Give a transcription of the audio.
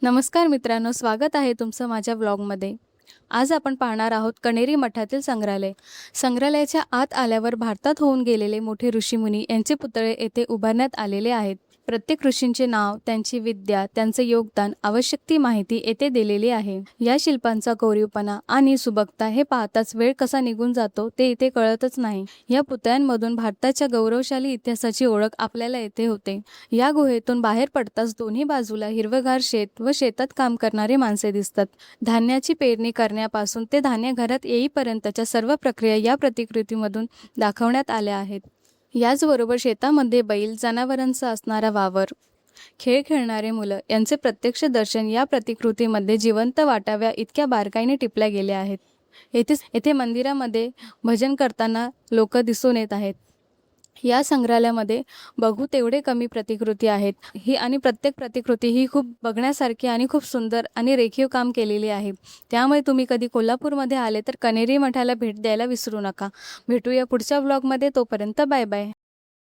नमस्कार मित्रांनो, स्वागत आहे तुमचं माझ्या व्लॉगमध्ये. आज आपण पाहणार आहोत कण्हेरी मठातील संग्रहालय. संग्रहालयाच्या आत आल्यावर भारतात होऊन गेलेले मोठे ऋषीमुनी यांचे पुतळे येथे उभारण्यात आलेले आहेत. प्रत्येक ऋषींचे नाव, त्यांची विद्या, त्यांचे योगदान, आवश्यक ती माहिती येथे दिलेली आहे. या शिल्पांचा कोरीवपणा आणि सुबकता हे पाहताच वेळ कसा निघून जातो ते इथे कळतच नाही. या पुतळ्यांमधून भारताच्या गौरवशाली इतिहासाची ओळख आपल्याला येथे होते. या गुहेतून बाहेर पडताच दोन्ही बाजूला हिरवंगार शेत व शेतात काम करणारे माणसे दिसतात. धान्याची पेरणी करण्यापासून ते धान्य घरात येईपर्यंतच्या सर्व प्रक्रिया या प्रतिकृतीमधून दाखवण्यात आल्या आहेत. याचबरोबर शेतामध्ये बैल, जनावरांचा असणारा वावर, खेळ खेळणारे मुलं यांचे प्रत्यक्ष दर्शन या प्रतिकृतीमध्ये जिवंत वाटाव्या इतक्या बारकाईने टिपल्या गेल्या आहेत. येथे मंदिरामध्ये भजन करताना लोक दिसून येत आहेत. या संग्रहालयामध्ये बघू तेवढे कमी प्रतिकृती आहेत. प्रत्येक प्रतिकृती ही खूप बघण्यासारखी आणि खूप सुंदर आणि रेखीव काम केलेली आहे. त्यामुळे तुम्ही कधी कोल्हापूरमध्ये आले तर कण्हेरी मठाला भेट द्यायला विसरू नका. भेटूया पुढच्या व्लॉगमध्ये. तोपर्यंत बाय बाय.